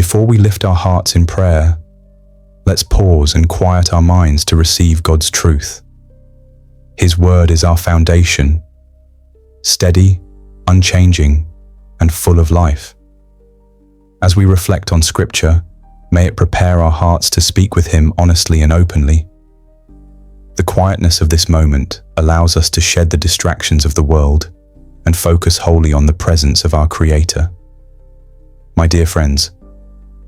Before we lift our hearts in prayer, let's pause and quiet our minds to receive God's truth. His word is our foundation, steady, unchanging, and full of life. As we reflect on Scripture, may it prepare our hearts to speak with Him honestly and openly. The quietness of this moment allows us to shed the distractions of the world and focus wholly on the presence of our Creator. My dear friends,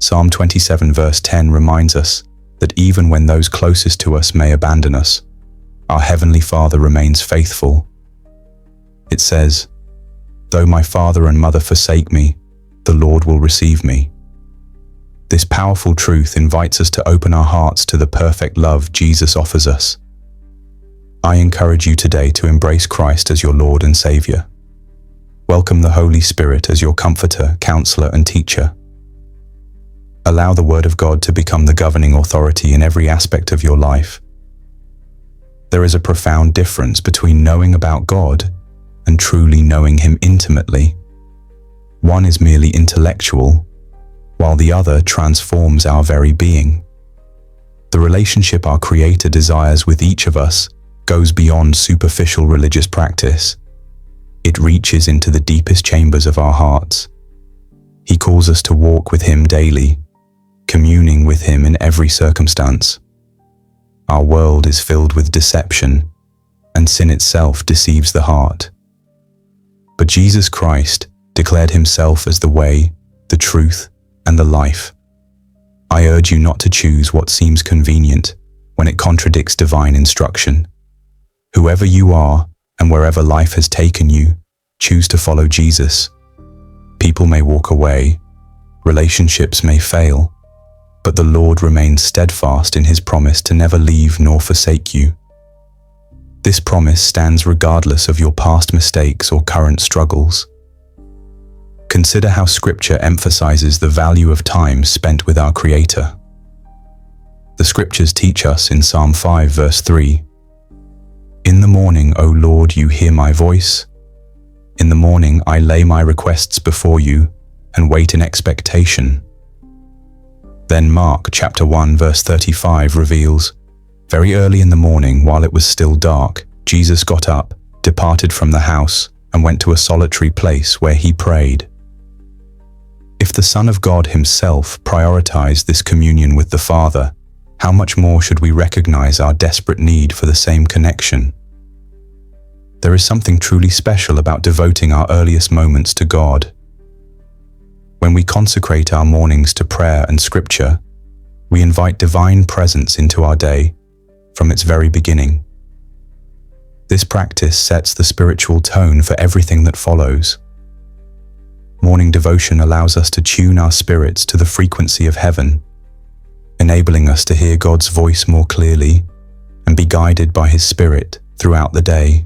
Psalm 27 verse 10 reminds us that even when those closest to us may abandon us, our Heavenly Father remains faithful. It says, "Though my father and mother forsake me, the Lord will receive me." This powerful truth invites us to open our hearts to the perfect love Jesus offers us. I encourage you today to embrace Christ as your Lord and Savior. Welcome the Holy Spirit as your comforter, counselor, and teacher. Allow the Word of God to become the governing authority in every aspect of your life. There is a profound difference between knowing about God and truly knowing Him intimately. One is merely intellectual, while the other transforms our very being. The relationship our Creator desires with each of us goes beyond superficial religious practice. It reaches into the deepest chambers of our hearts. He calls us to walk with Him daily, communing with Him in every circumstance. Our world is filled with deception, and sin itself deceives the heart. But Jesus Christ declared Himself as the way, the truth, and the life. I urge you not to choose what seems convenient when it contradicts divine instruction. Whoever you are and wherever life has taken you, choose to follow Jesus. People may walk away, relationships may fail, but the Lord remains steadfast in His promise to never leave nor forsake you. This promise stands regardless of your past mistakes or current struggles. Consider how Scripture emphasizes the value of time spent with our Creator. The Scriptures teach us in Psalm 5 verse 3, "In the morning, O Lord, you hear my voice. In the morning I lay my requests before you and wait in expectation." Then Mark chapter 1 verse 35 reveals, "Very early in the morning, while it was still dark, Jesus got up, departed from the house, and went to a solitary place where He prayed." If the Son of God Himself prioritized this communion with the Father, how much more should we recognize our desperate need for the same connection? There is something truly special about devoting our earliest moments to God. When we consecrate our mornings to prayer and Scripture, we invite divine presence into our day from its very beginning. This practice sets the spiritual tone for everything that follows. Morning devotion allows us to tune our spirits to the frequency of heaven, enabling us to hear God's voice more clearly and be guided by His Spirit throughout the day.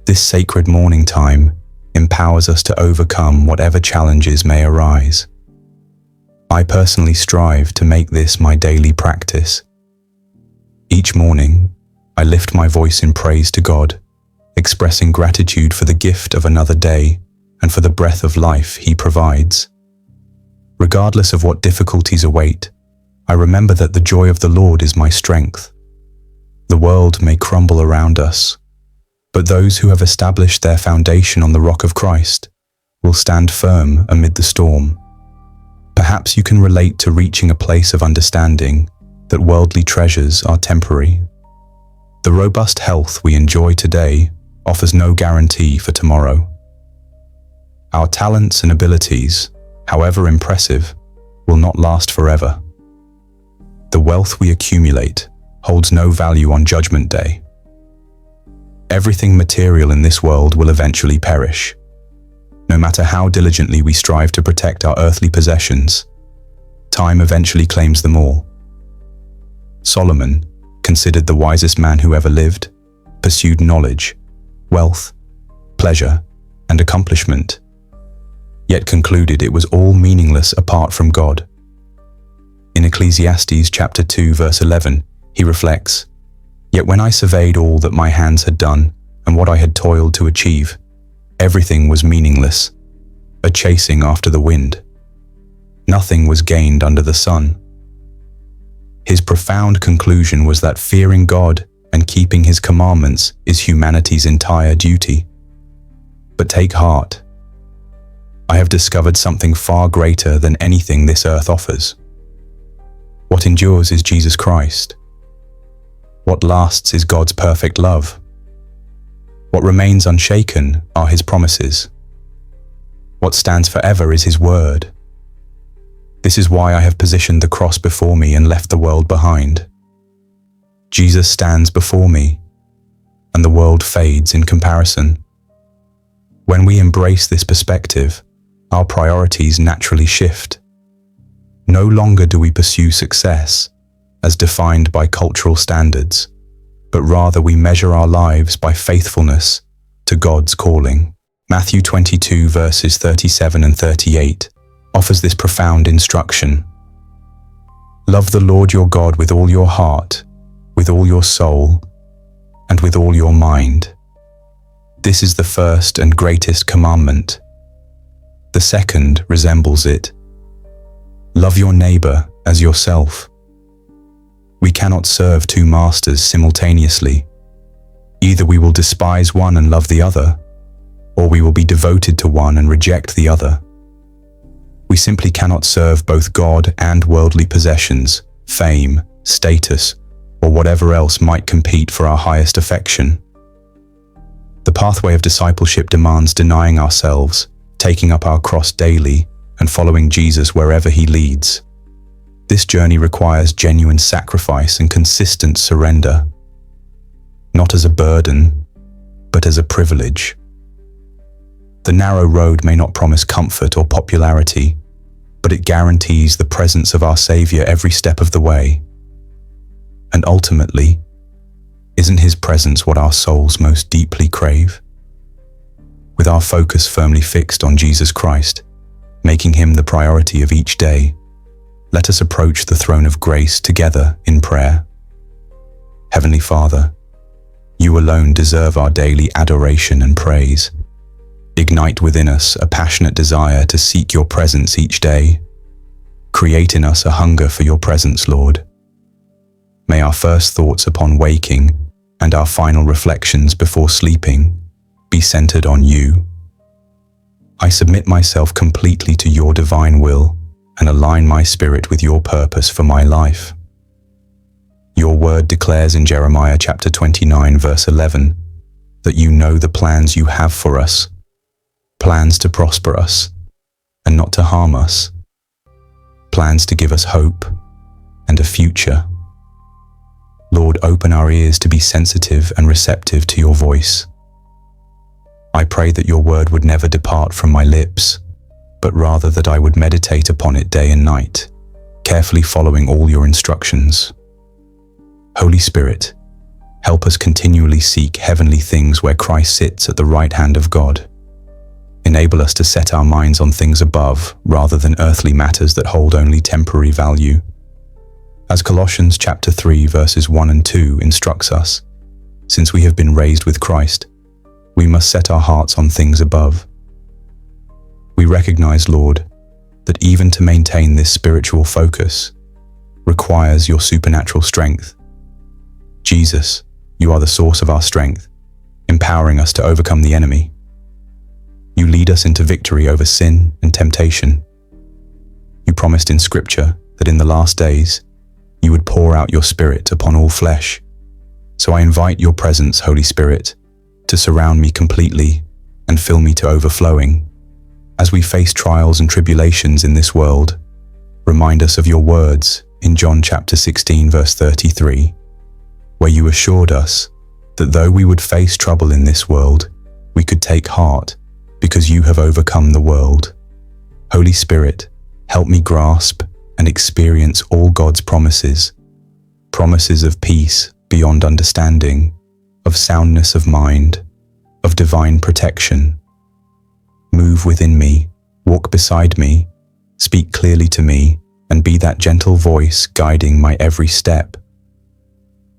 This sacred morning time empowers us to overcome whatever challenges may arise. I personally strive to make this my daily practice. Each morning, I lift my voice in praise to God, expressing gratitude for the gift of another day and for the breath of life He provides. Regardless of what difficulties await, I remember that the joy of the Lord is my strength. The world may crumble around us, but those who have established their foundation on the rock of Christ will stand firm amid the storm. Perhaps you can relate to reaching a place of understanding that worldly treasures are temporary. The robust health we enjoy today offers no guarantee for tomorrow. Our talents and abilities, however impressive, will not last forever. The wealth we accumulate holds no value on Judgment Day. Everything material in this world will eventually perish. No matter how diligently we strive to protect our earthly possessions, time eventually claims them all. Solomon, considered the wisest man who ever lived, pursued knowledge, wealth, pleasure, and accomplishment, yet concluded it was all meaningless apart from God. In Ecclesiastes chapter 2 verse 11, he reflects, "Yet when I surveyed all that my hands had done and what I had toiled to achieve, everything was meaningless, a chasing after the wind." Nothing was gained under the sun. His profound conclusion was that fearing God and keeping His commandments is humanity's entire duty. But take heart. I have discovered something far greater than anything this earth offers. What endures is Jesus Christ. What lasts is God's perfect love. What remains unshaken are His promises. What stands forever is His word. This is why I have positioned the cross before me and left the world behind. Jesus stands before me, and the world fades in comparison. When we embrace this perspective, our priorities naturally shift. No longer do we pursue success as defined by cultural standards, but rather we measure our lives by faithfulness to God's calling. Matthew 22 verses 37 and 38 offers this profound instruction. Love the Lord your God with all your heart, with all your soul, and with all your mind. This is the first and greatest commandment. The second resembles it. Love your neighbor as yourself. We cannot serve two masters simultaneously. Either we will despise one and love the other, or we will be devoted to one and reject the other. We simply cannot serve both God and worldly possessions, fame, status, or whatever else might compete for our highest affection. The pathway of discipleship demands denying ourselves, taking up our cross daily, and following Jesus wherever He leads. This journey requires genuine sacrifice and consistent surrender, not as a burden, but as a privilege. The narrow road may not promise comfort or popularity, but it guarantees the presence of our Savior every step of the way. And ultimately, isn't His presence what our souls most deeply crave? With our focus firmly fixed on Jesus Christ, making Him the priority of each day, let us approach the throne of grace together in prayer. Heavenly Father, You alone deserve our daily adoration and praise. Ignite within us a passionate desire to seek Your presence each day. Create in us a hunger for Your presence, Lord. May our first thoughts upon waking and our final reflections before sleeping be centered on You. I submit myself completely to Your divine will and align my spirit with Your purpose for my life. Your word declares in Jeremiah chapter 29 verse 11 that You know the plans You have for us, plans to prosper us and not to harm us, plans to give us hope and a future. Lord, open our ears to be sensitive and receptive to Your voice. I pray that Your word would never depart from my lips, but rather that I would meditate upon it day and night, carefully following all Your instructions. Holy Spirit, help us continually seek heavenly things where Christ sits at the right hand of God. Enable us to set our minds on things above rather than earthly matters that hold only temporary value. As Colossians chapter 3 verses 1 and 2 instructs us, since we have been raised with Christ, we must set our hearts on things above. We recognize, Lord, that even to maintain this spiritual focus requires Your supernatural strength. Jesus, You are the source of our strength, empowering us to overcome the enemy. You lead us into victory over sin and temptation. You promised in Scripture that in the last days, You would pour out Your Spirit upon all flesh. So I invite Your presence, Holy Spirit, to surround me completely and fill me to overflowing. As we face trials and tribulations in this world, remind us of Your words in John chapter 16 verse 33, where You assured us that though we would face trouble in this world, we could take heart because You have overcome the world. Holy Spirit, help me grasp and experience all God's promises, promises of peace beyond understanding, of soundness of mind, of divine protection. Move within me, walk beside me, speak clearly to me, and be that gentle voice guiding my every step.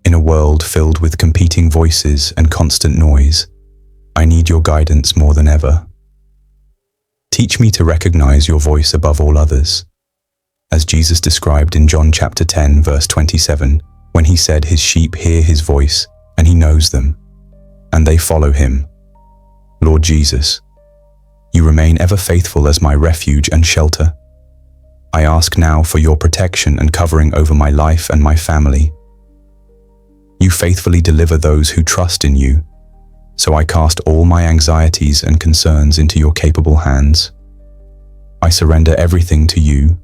In a world filled with competing voices and constant noise, I need Your guidance more than ever. Teach me to recognize Your voice above all others, as Jesus described in John chapter 10, verse 27, when he said his sheep hear his voice and he knows them, and they follow him. Lord Jesus, you remain ever faithful as my refuge and shelter. I ask now for your protection and covering over my life and my family. You faithfully deliver those who trust in you, so I cast all my anxieties and concerns into your capable hands. I surrender everything to you,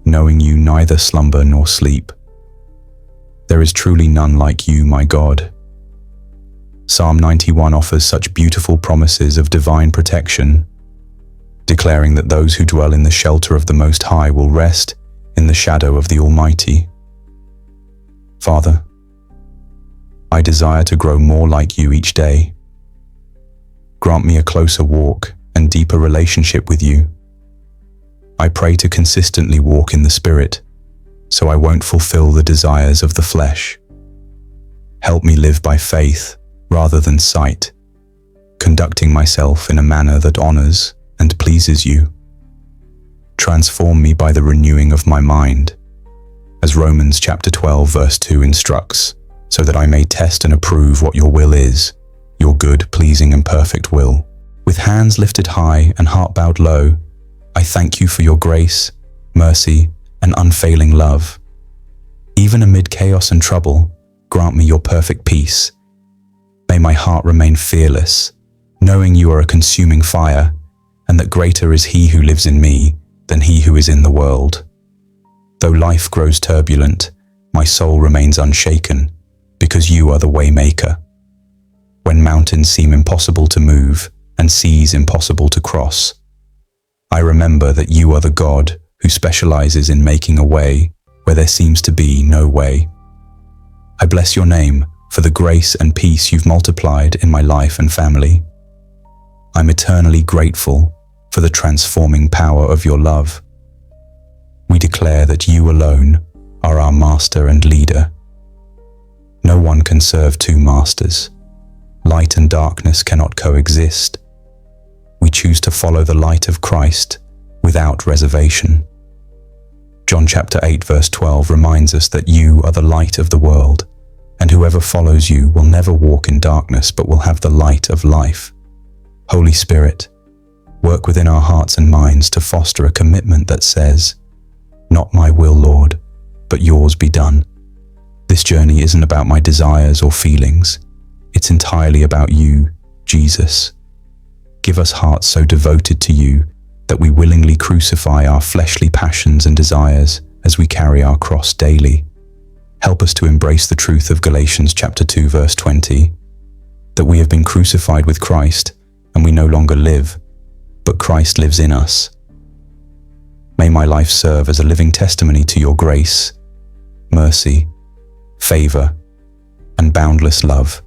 knowing you neither slumber nor sleep. There is truly none like you, my God. Psalm 91 offers such beautiful promises of divine protection, declaring that those who dwell in the shelter of the Most High will rest in the shadow of the Almighty. Father, I desire to grow more like you each day. Grant me a closer walk and deeper relationship with you. I pray to consistently walk in the Spirit, so I won't fulfill the desires of the flesh. Help me live by faith rather than sight, conducting myself in a manner that honors and pleases you. Transform me by the renewing of my mind, as Romans chapter 12 verse 2 instructs, so that I may test and approve what your will is, your good, pleasing and perfect will. With hands lifted high and heart bowed low, I thank you for your grace, mercy and unfailing love. Even amid chaos and trouble, grant me your perfect peace. May my heart remain fearless, knowing you are a consuming fire, and that greater is he who lives in me than he who is in the world. Though life grows turbulent, my soul remains unshaken, because you are the way maker. When mountains seem impossible to move and seas impossible to cross, I remember that you are the God who specializes in making a way where there seems to be no way. I bless your name for the grace and peace you've multiplied in my life and family. I'm eternally grateful for the transforming power of your love. We declare that you alone are our master and leader. No one can serve two masters. Light and darkness cannot coexist. We choose to follow the light of Christ without reservation. John chapter 8 verse 12 reminds us that you are the light of the world, and whoever follows you will never walk in darkness but will have the light of life. Holy Spirit, work within our hearts and minds to foster a commitment that says, "Not my will, Lord, but yours be done." This journey isn't about my desires or feelings. It's entirely about you, Jesus. Give us hearts so devoted to you that we willingly crucify our fleshly passions and desires as we carry our cross daily. Help us to embrace the truth of Galatians chapter 2 verse 20, that we have been crucified with Christ and we no longer live, but Christ lives in us. May my life serve as a living testimony to your grace, mercy, favor, and boundless love.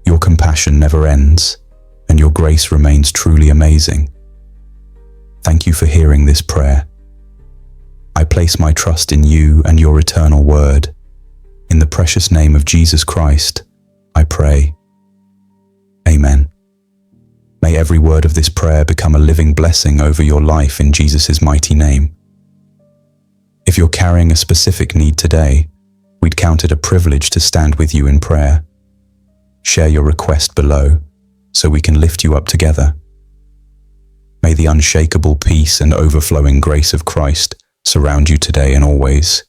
Your compassion never ends, and your grace remains truly amazing. Thank you for hearing this prayer. I place my trust in you and your eternal word. In the precious name of Jesus Christ, I pray. Amen. May every word of this prayer become a living blessing over your life in Jesus' mighty name. If you're carrying a specific need today, we'd count it a privilege to stand with you in prayer. Share your request below so we can lift you up together. May the unshakable peace and overflowing grace of Christ surround you today and always.